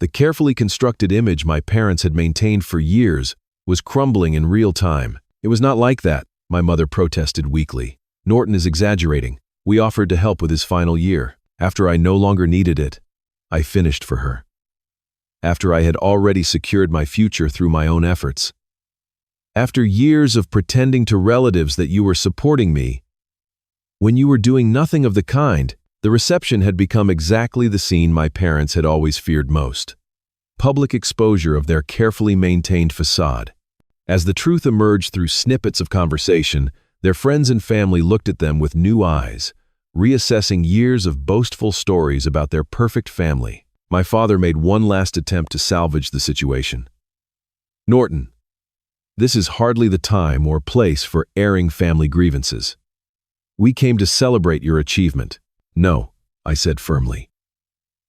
The carefully constructed image my parents had maintained for years was crumbling in real time. "It was not like that," my mother protested weakly. "Norton is exaggerating. We offered to help with his final year. After I no longer needed it, I finished for her. After I had already secured my future through my own efforts. After years of pretending to relatives that you were supporting me, when you were doing nothing of the kind, the reception had become exactly the scene my parents had always feared most. Public exposure of their carefully maintained facade. As the truth emerged through snippets of conversation, their friends and family looked at them with new eyes, reassessing years of boastful stories about their perfect family. My father made one last attempt to salvage the situation. "Norton, this is hardly the time or place for airing family grievances. We came to celebrate your achievement." "No," I said firmly.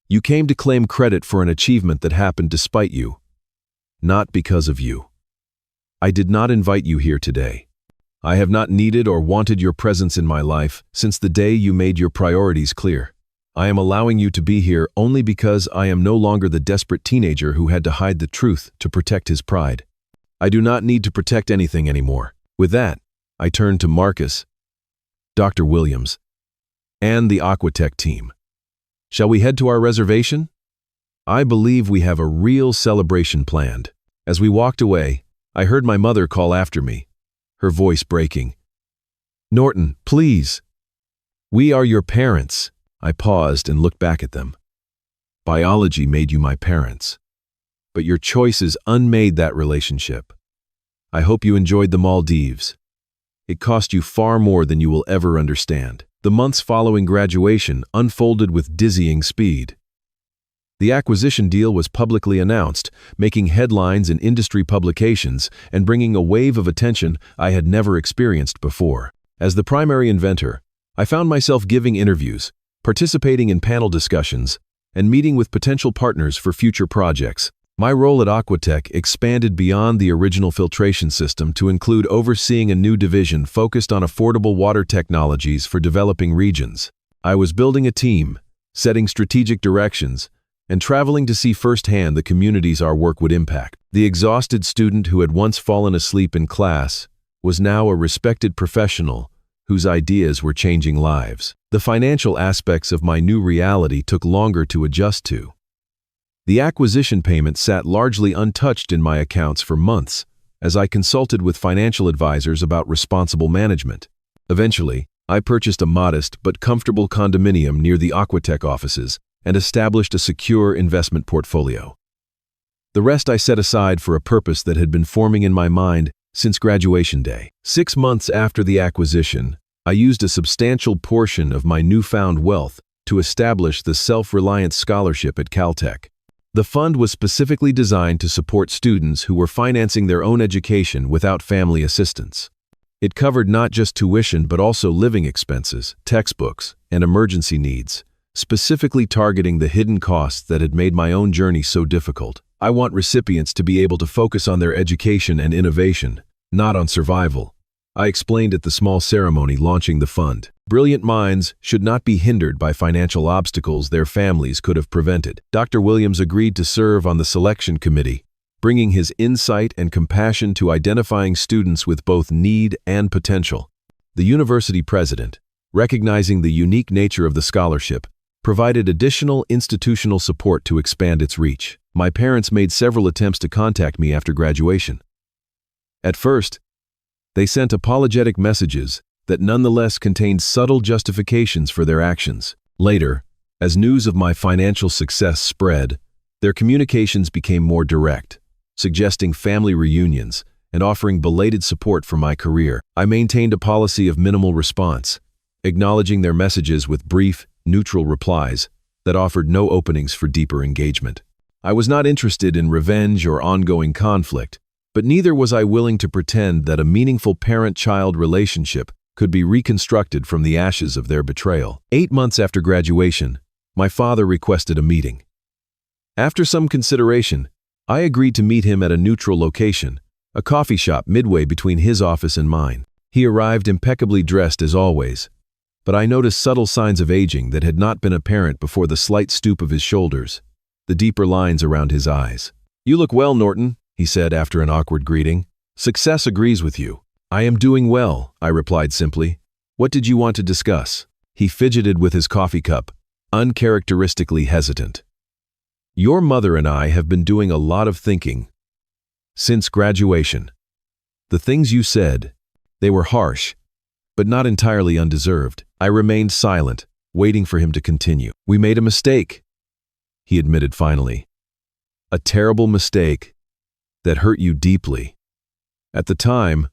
"You came to claim credit for an achievement that happened despite you, not because of you. I did not invite you here today. I have not needed or wanted your presence in my life since the day you made your priorities clear. I am allowing you to be here only because I am no longer the desperate teenager who had to hide the truth to protect his pride." I do not need to protect anything anymore. With that, I turned to Marcus, Dr. Williams, and the Aquatech team. Shall we head to our reservation? I believe we have a real celebration planned. As we walked away, I heard my mother call after me, her voice breaking. Norton, please. We are your parents. I paused and looked back at them. Biology made you my parents, but your choices unmade that relationship. I hope you enjoyed the Maldives. It cost you far more than you will ever understand. The months following graduation unfolded with dizzying speed. The acquisition deal was publicly announced, making headlines in industry publications and bringing a wave of attention I had never experienced before. As the primary inventor, I found myself giving interviews, participating in panel discussions, and meeting with potential partners for future projects. My role at Aquatech expanded beyond the original filtration system to include overseeing a new division focused on affordable water technologies for developing regions. I was building a team, setting strategic directions, and traveling to see firsthand the communities our work would impact. The exhausted student who had once fallen asleep in class was now a respected professional whose ideas were changing lives. The financial aspects of my new reality took longer to adjust to. The acquisition payment sat largely untouched in my accounts for months as I consulted with financial advisors about responsible management. Eventually, I purchased a modest but comfortable condominium near the Aquatech offices and established a secure investment portfolio. The rest I set aside for a purpose that had been forming in my mind since graduation day. 6 months after the acquisition, I used a substantial portion of my newfound wealth to establish the Self-Reliance Scholarship at Caltech. The fund was specifically designed to support students who were financing their own education without family assistance. It covered not just tuition but also living expenses, textbooks, and emergency needs, specifically targeting the hidden costs that had made my own journey so difficult. I want recipients to be able to focus on their education and innovation, not on survival, I explained at the small ceremony launching the fund. Brilliant minds should not be hindered by financial obstacles their families could have prevented. Dr. Williams agreed to serve on the selection committee, bringing his insight and compassion to identifying students with both need and potential. The university president, recognizing the unique nature of the scholarship, provided additional institutional support to expand its reach. My parents made several attempts to contact me after graduation. At first, they sent apologetic messages that nonetheless contained subtle justifications for their actions. Later, as news of my financial success spread, their communications became more direct, suggesting family reunions and offering belated support for my career. I maintained a policy of minimal response, acknowledging their messages with brief, neutral replies that offered no openings for deeper engagement. I was not interested in revenge or ongoing conflict, but neither was I willing to pretend that a meaningful parent-child relationship could be reconstructed from the ashes of their betrayal. 8 months after graduation, my father requested a meeting. After some consideration, I agreed to meet him at a neutral location, a coffee shop midway between his office and mine. He arrived impeccably dressed as always, but I noticed subtle signs of aging that had not been apparent before the slight stoop of his shoulders, the deeper lines around his eyes. "You look well, Norton," he said after an awkward greeting. "Success agrees with you." "I am doing well," I replied simply. "What did you want to discuss?" He fidgeted with his coffee cup, uncharacteristically hesitant. "Your mother and I have been doing a lot of thinking since graduation. The things you said, they were harsh, but not entirely undeserved." I remained silent, waiting for him to continue. "We made a mistake," he admitted finally. "A terrible mistake that hurt you deeply. At the time,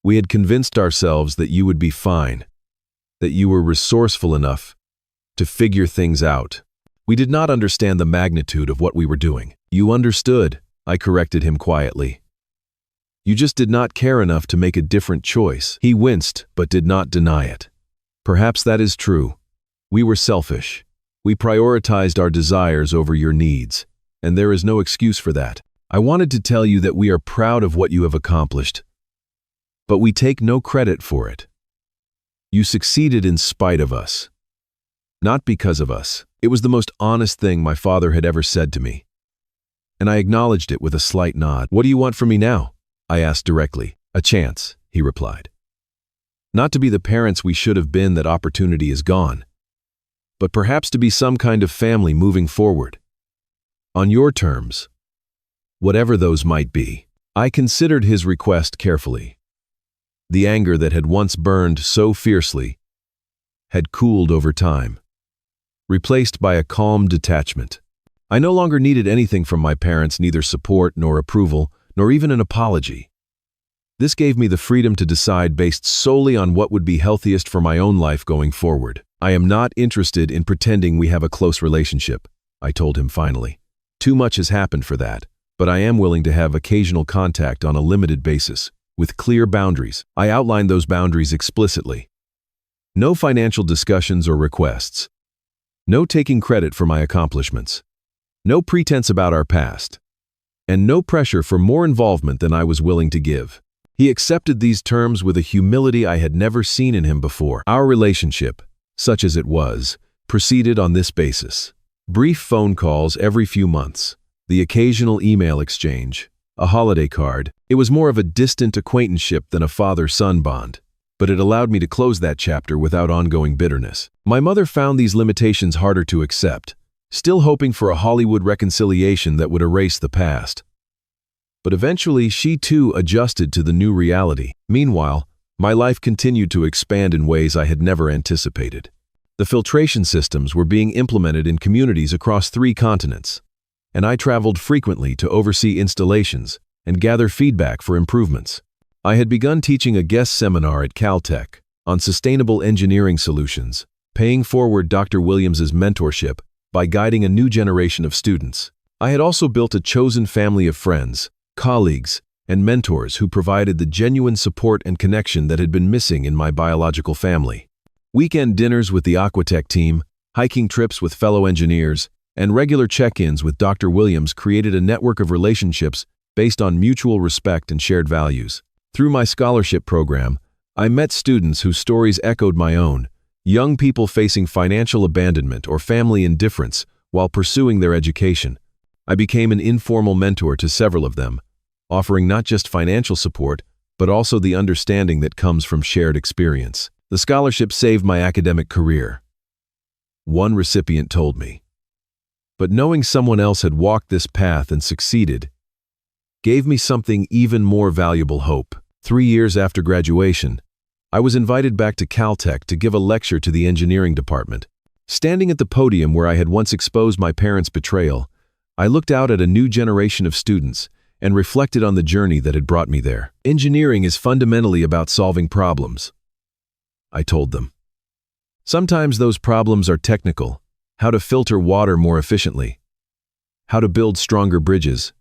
we had convinced ourselves that you would be fine, that you were resourceful enough to figure things out. We did not understand the magnitude of what we were doing." "You understood," I corrected him quietly. "You just did not care enough to make a different choice." He winced, but did not deny it. "Perhaps that is true. We were selfish. We prioritized our desires over your needs, and there is no excuse for that. I wanted to tell you that we are proud of what you have accomplished, but we take no credit for it. You succeeded in spite of us, not because of us." It was the most honest thing my father had ever said to me, and I acknowledged it with a slight nod. "What do you want from me now?" I asked directly. A chance, he replied. Not to be the parents we should have been that opportunity is gone, but perhaps to be some kind of family moving forward. On your terms, whatever those might be. I considered his request carefully. The anger that had once burned so fiercely had cooled over time, replaced by a calm detachment. I no longer needed anything from my parents, neither support nor approval, nor even an apology. This gave me the freedom to decide based solely on what would be healthiest for my own life going forward. I am not interested in pretending we have a close relationship, I told him finally. Too much has happened for that, but I am willing to have occasional contact on a limited basis, with clear boundaries. I outlined those boundaries explicitly. No financial discussions or requests. No taking credit for my accomplishments. No pretense about our past. And no pressure for more involvement than I was willing to give. He accepted these terms with a humility I had never seen in him before. Our relationship, such as it was, proceeded on this basis. Brief phone calls every few months, the occasional email exchange, a holiday card. It was more of a distant acquaintanceship than a father-son bond, but it allowed me to close that chapter without ongoing bitterness. My mother found these limitations harder to accept, still hoping for a Hollywood reconciliation that would erase the past. But eventually, she too adjusted to the new reality. Meanwhile, my life continued to expand in ways I had never anticipated. The filtration systems were being implemented in communities across 3 continents, and I traveled frequently to oversee installations and gather feedback for improvements. I had begun teaching a guest seminar at Caltech on sustainable engineering solutions, paying forward Dr. Williams's mentorship by guiding a new generation of students. I had also built a chosen family of friends, colleagues, and mentors who provided the genuine support and connection that had been missing in my biological family. Weekend dinners with the Aquatech team, hiking trips with fellow engineers, and regular check-ins with Dr. Williams created a network of relationships based on mutual respect and shared values. Through my scholarship program, I met students whose stories echoed my own, young people facing financial abandonment or family indifference while pursuing their education. I became an informal mentor to several of them, offering not just financial support, but also the understanding that comes from shared experience. The scholarship saved my academic career, one recipient told me. But knowing someone else had walked this path and succeeded gave me something even more valuable: hope. 3 years after graduation, I was invited back to Caltech to give a lecture to the engineering department. Standing at the podium where I had once exposed my parents' betrayal, I looked out at a new generation of students and reflected on the journey that had brought me there. Engineering is fundamentally about solving problems, I told them. Sometimes those problems are technical: how to filter water more efficiently, how to build stronger bridges,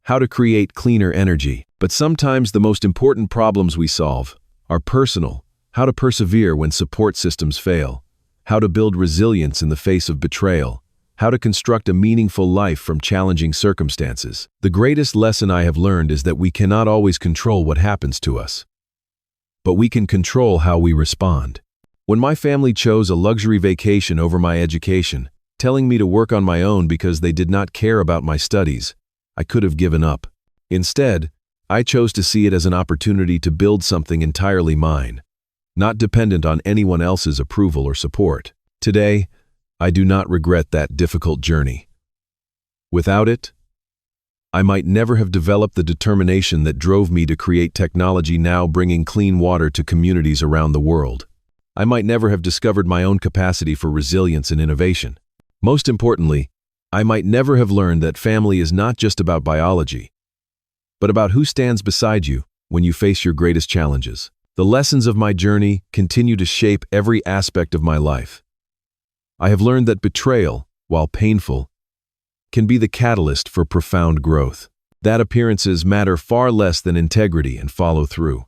how to create cleaner energy. But sometimes the most important problems we solve are personal: how to persevere when support systems fail, how to build resilience in the face of betrayal, how to construct a meaningful life from challenging circumstances. The greatest lesson I have learned is that we cannot always control what happens to us, but we can control how we respond. When my family chose a luxury vacation over my education, telling me to work on my own because they did not care about my studies, I could have given up. Instead, I chose to see it as an opportunity to build something entirely mine, not dependent on anyone else's approval or support. Today, I do not regret that difficult journey. Without it, I might never have developed the determination that drove me to create technology now bringing clean water to communities around the world. I might never have discovered my own capacity for resilience and innovation. Most importantly, I might never have learned that family is not just about biology, but about who stands beside you when you face your greatest challenges. The lessons of my journey continue to shape every aspect of my life. I have learned that betrayal, while painful, can be the catalyst for profound growth. That appearances matter far less than integrity and follow-through.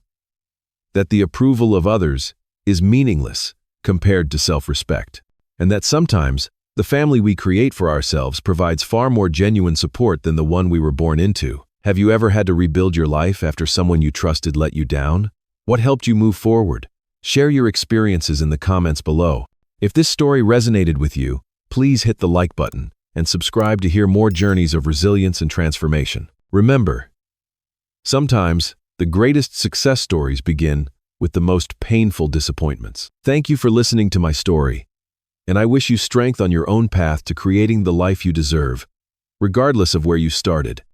That the approval of others is meaningless compared to self-respect. And that sometimes, the family we create for ourselves provides far more genuine support than the one we were born into. Have you ever had to rebuild your life after someone you trusted let you down? What helped you move forward? Share your experiences in the comments below. If this story resonated with you, please hit the like button and subscribe to hear more journeys of resilience and transformation. Remember, Sometimes, the greatest success stories begin with the most painful disappointments. Thank you for listening to my story, and I wish you strength on your own path to creating the life you deserve, regardless of where you started.